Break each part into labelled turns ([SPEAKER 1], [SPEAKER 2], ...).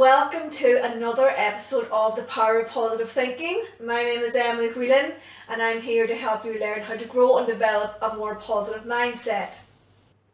[SPEAKER 1] welcome to another episode of The Power of Positive Thinking. My name is Emily Whelan and I'm here to help you learn how to grow and develop a more positive mindset.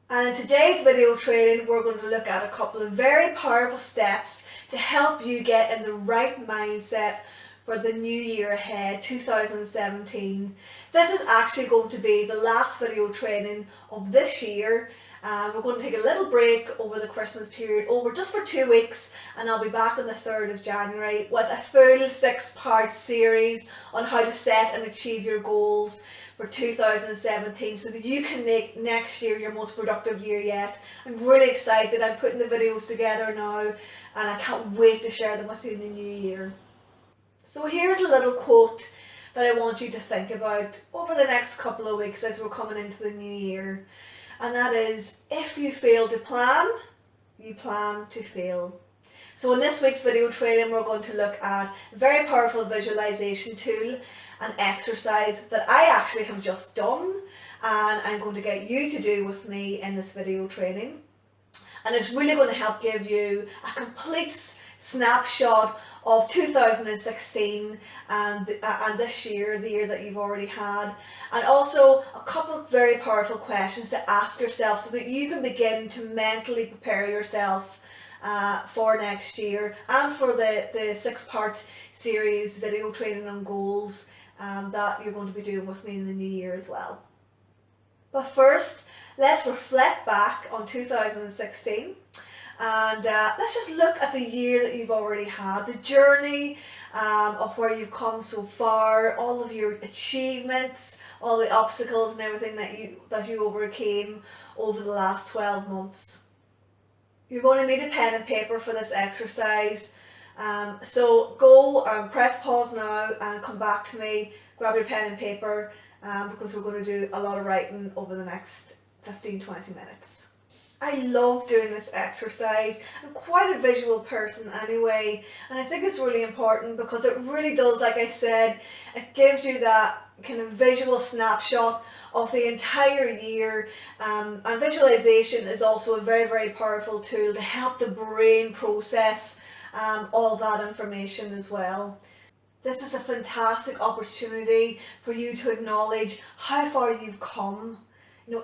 [SPEAKER 1] And in today's video training, we're going to look at a couple of very powerful steps to help you get in the right mindset for the new year ahead, 2017. This is actually going to be the last video training of this year. We're going to take a little break over the Christmas period, just for 2 weeks, and I'll be back on the 3rd of January with a full 6-part series on how to set and achieve your goals for 2017 so that you can make next year your most productive year yet. I'm really excited. I'm putting the videos together now and I can't wait to share them with you in the new year. So here's a little quote that I want you to think about over the next couple of weeks as we're coming into the new year. And that is, if you fail to plan, you plan to fail. So in this week's video training, we're going to look at a very powerful visualization tool, an exercise that I actually have just done and I'm going to get you to do with me in this video training. And it's really going to help give you a complete snapshot of 2016 and this year, the year that you've already had, and also a couple of very powerful questions to ask yourself so that you can begin to mentally prepare yourself for next year and for the 6-part series video training on goals that you're going to be doing with me in the new year as well. But first, let's reflect back on 2016. And let's just look at the year that you've already had, the journey of where you've come so far, all of your achievements, all the obstacles and everything that you overcame over the last 12 months. You're going to need a pen and paper for this exercise. So go and press pause now and come back to me, grab your pen and paper because we're going to do a lot of writing over the next 15-20 minutes. I love doing this exercise. I'm quite a visual person anyway, and I think it's really important because it really does, like I said, it gives you that kind of visual snapshot of the entire year, and visualization is also a very, very powerful tool to help the brain process all that information as well. This is a fantastic opportunity for you to acknowledge how far you've come,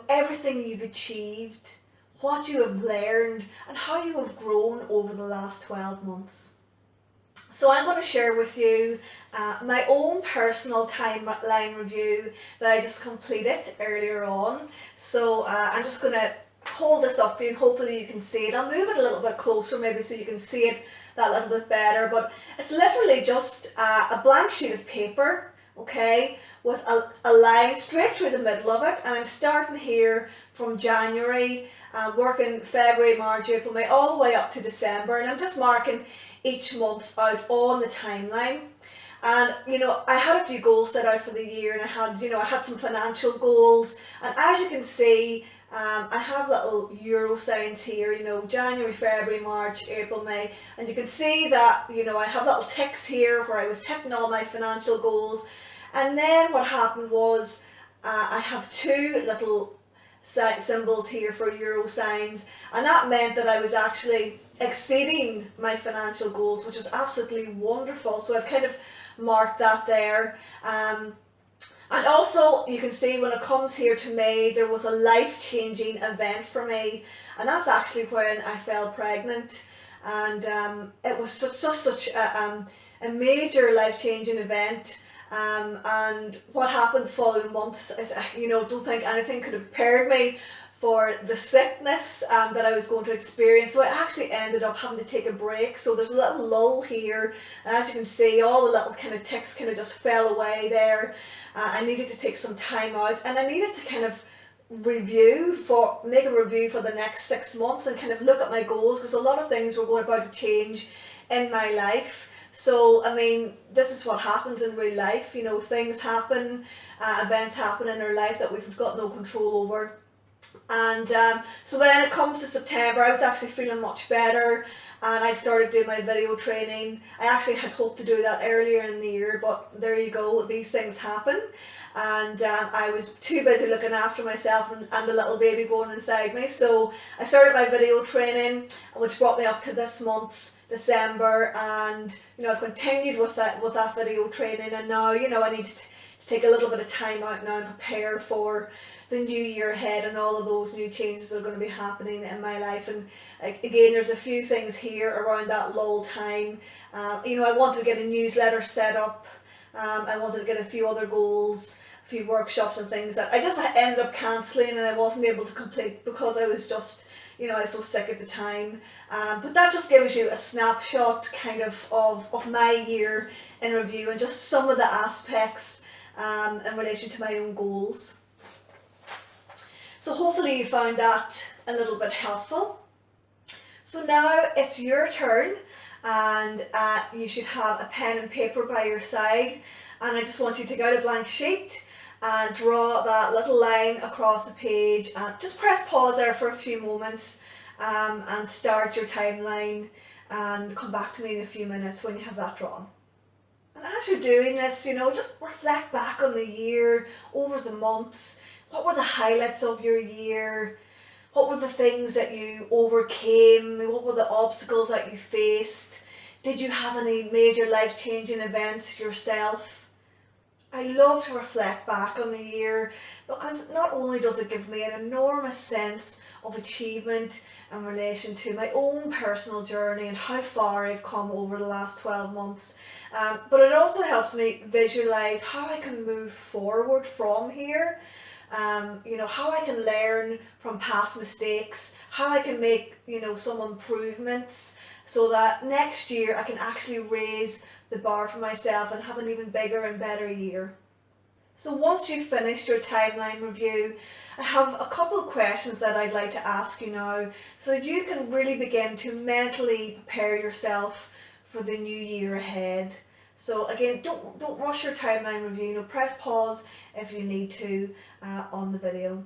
[SPEAKER 1] everything you've achieved, what you have learned and how you have grown over the last 12 months. So I'm going to share with you my own personal timeline review that I just completed earlier on. So I'm just going to hold this up for you and hopefully you can see it. I'll move it a little bit closer maybe so you can see it that little bit better, but it's literally just a blank sheet of paper, okay, with a line straight through the middle of it, and I'm starting here from January, working February, March, April, May, all the way up to December, and I'm just marking each month out on the timeline. And I had a few goals set out for the year, and I had some financial goals, and as you can see, I have little euro signs here, January, February, March, April, May, and you can see that I have little ticks here where I was hitting all my financial goals. And then what happened was I have 2 little symbols here for euro signs, and that meant that I was actually exceeding my financial goals, which was absolutely wonderful. So I've kind of marked that there. And also you can see when it comes here to May, there was a life-changing event for me, and that's actually when I fell pregnant, and it was such a major life-changing event. And what happened the following months is, don't think anything could have prepared me for the sickness that I was going to experience. So I actually ended up having to take a break. So there's a little lull here, and as you can see, all the little kind of ticks kind of just fell away there. I needed to take some time out, and I needed to kind of make a review for the next 6 months and kind of look at my goals, because a lot of things were about to change in my life. So, I mean, this is what happens in real life, things happen, events happen in our life that we've got no control over. And so when it comes to September, I was actually feeling much better, and I started doing my video training. I actually had hoped to do that earlier in the year, but there you go, these things happen. And I was too busy looking after myself and the little baby born inside me. So I started my video training, which brought me up to this month, December, and I've continued with that video training, and now I need to take a little bit of time out now and prepare for the new year ahead and all of those new changes that are going to be happening in my life. And again, there's a few things here around that lull time. I wanted to get a newsletter set up. I wanted to get a few other goals, a few workshops and things that I just ended up cancelling, and I wasn't able to complete because I was just I was so sick at the time. But that just gives you a snapshot kind of my year in review, and just some of the aspects in relation to my own goals. So hopefully you found that a little bit helpful. So now it's your turn, and you should have a pen and paper by your side, and I just want you to take out a blank sheet and draw that little line across the page, and just press pause there for a few moments and start your timeline, and come back to me in a few minutes when you have that drawn. And as you're doing this, just reflect back on the year, over the months. What were the highlights of your year? What were the things that you overcame? What were the obstacles that you faced? Did you have any major life-changing events yourself? I love to reflect back on the year, because not only does it give me an enormous sense of achievement in relation to my own personal journey and how far I've come over the last 12 months, but it also helps me visualise how I can move forward from here. How I can learn from past mistakes, how I can make, some improvements, so that next year I can actually raise the bar for myself and have an even bigger and better year. So once you've finished your timeline review, I have a couple of questions that I'd like to ask you now, so that you can really begin to mentally prepare yourself for the new year ahead. So again, don't rush your timeline review. Press pause if you need to on the video.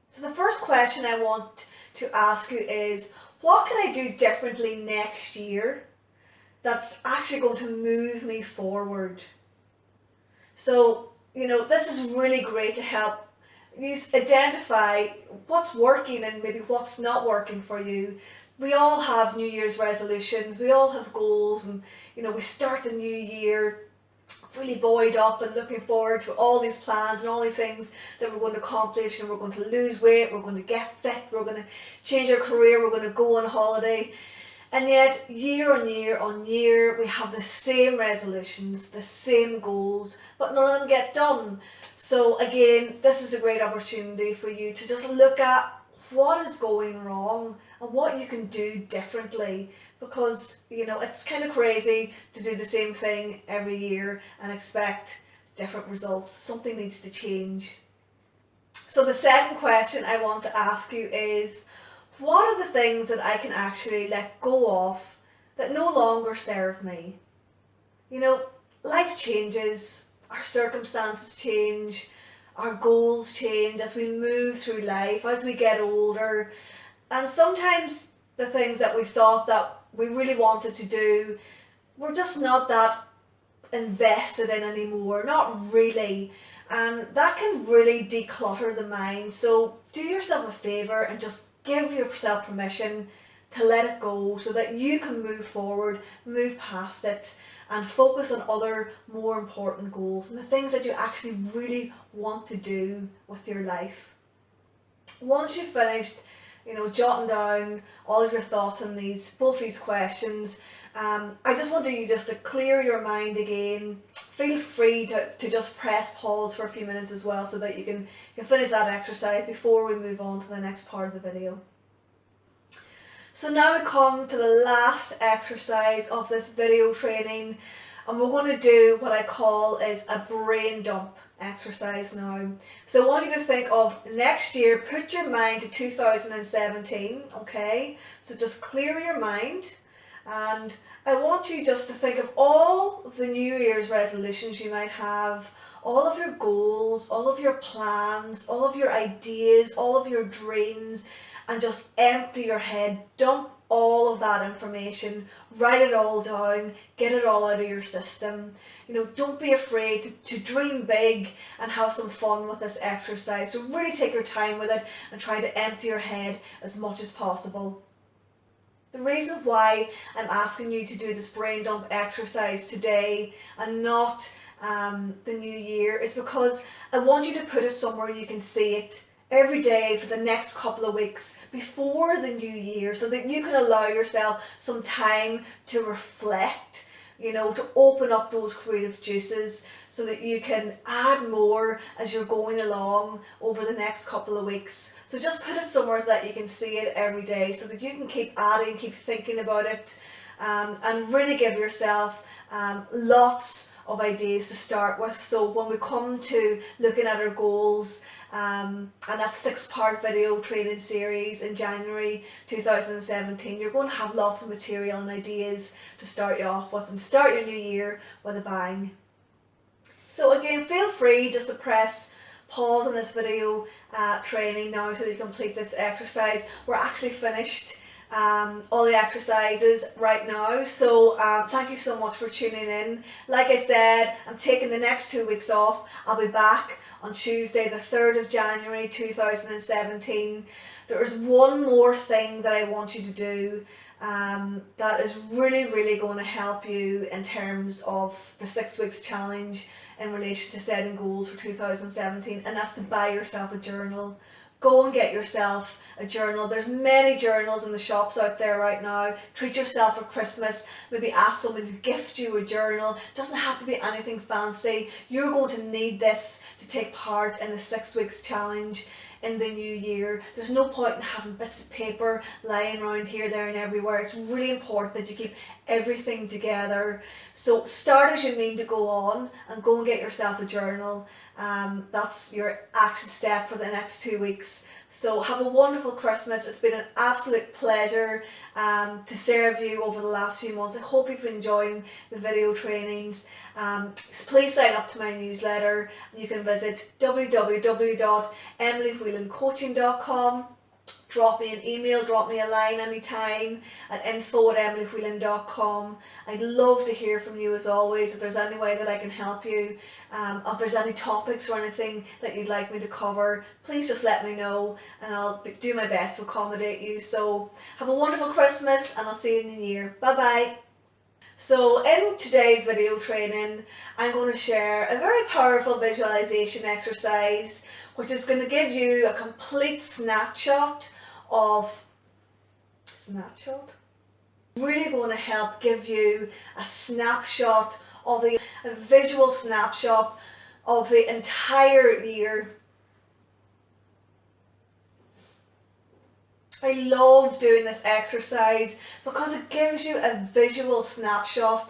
[SPEAKER 1] So the first question I want to ask you is, what can I do differently next year that's actually going to move me forward? So, this is really great to help you identify what's working and maybe what's not working for you. We all have New Year's resolutions, we all have goals, and we start the new year really buoyed up and looking forward to all these plans and all these things that we're going to accomplish, and we're going to lose weight, we're going to get fit, we're going to change our career, we're going to go on holiday. And yet, year on year on year, we have the same resolutions, the same goals, but none of them get done. So again, this is a great opportunity for you to just look at what is going wrong and what you can do differently, because it's kind of crazy to do the same thing every year and expect different results. Something needs to change. So the second question I want to ask you is, what are the things that I can actually let go of that no longer serve me? Life changes, our circumstances change, our goals change as we move through life, as we get older, and sometimes the things that we thought that we really wanted to do, we're just not that invested in anymore, not really, and that can really declutter the mind. So do yourself a favour and just give yourself permission to let it go, so that you can move forward, move past it, and focus on other more important goals and the things that you actually really want to do with your life. Once you've finished jotting down all of your thoughts on both these questions, I just want you just to clear your mind again. Feel free to just press pause for a few minutes as well, so that you can finish that exercise before we move on to the next part of the video. So now we come to the last exercise of this video training, and we're going to do what I call is a brain dump exercise now. So I want you to think of next year, put your mind to 2017, okay? So just clear your mind, and I want you just to think of all the New Year's resolutions you might have, all of your goals, all of your plans, all of your ideas, all of your dreams, and just empty your head, dump all of that information, write it all down, get it all out of your system. Don't be afraid to dream big and have some fun with this exercise. So really take your time with it and try to empty your head as much as possible. The reason why I'm asking you to do this brain dump exercise today and not the new year is because I want you to put it somewhere you can see it every day for the next couple of weeks before the new year, so that you can allow yourself some time to reflect, you know, to open up those creative juices so that you can add more as you're going along over the next couple of weeks. So just put it somewhere that you can see it every day so that you can keep adding, keep thinking about it, and really give yourself lots of ideas to start with. So when we come to looking at our goals, and that 6-part video training series in January 2017, you're going to have lots of material and ideas to start you off with and start your new year with a bang. So again, feel free just to press pause on this video training now so that you complete this exercise. We're actually finished all the exercises right now, so thank you so much for tuning in. Like I said, I'm taking the next 2 weeks off. I'll be back on Tuesday the 3rd of January 2017. There is one more thing that I want you to do that is really going to help you in terms of the 6 weeks challenge in relation to setting goals for 2017, and that's to buy yourself a journal. Go and get yourself a journal. There's many journals in the shops out there right now. Treat yourself for Christmas. Maybe ask someone to gift you a journal. It doesn't have to be anything fancy. You're going to need this to take part in the 6 weeks challenge in the new year. There's no point in having bits of paper lying around here, there and everywhere. It's really important that you keep everything together. So start as you mean to go on and go and get yourself a journal. That's your action step for the next 2 weeks. So have a wonderful Christmas. It's been an absolute pleasure to serve you over the last few months. I hope you've enjoyed the video trainings. Please sign up to my newsletter. You can visit www.emilywhelancoaching.com. Drop me an email, drop me a line anytime at info@emilywhelan.com. I'd love to hear from you as always. If there's any way that I can help you, if there's any topics or anything that you'd like me to cover, please just let me know and I'll do my best to accommodate you. So have a wonderful Christmas and I'll see you in the new year. Bye bye. So in today's video training, I'm going to share a very powerful visualization exercise which is going to give you a complete snapshot. Really going to help give you a snapshot of a visual snapshot of the entire year. I love doing this exercise because it gives you a visual snapshot.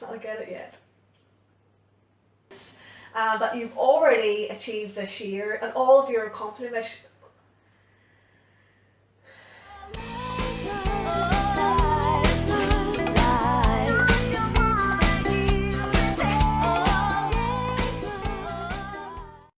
[SPEAKER 1] I'll get it yet. That you've already achieved this year and all of your accomplishments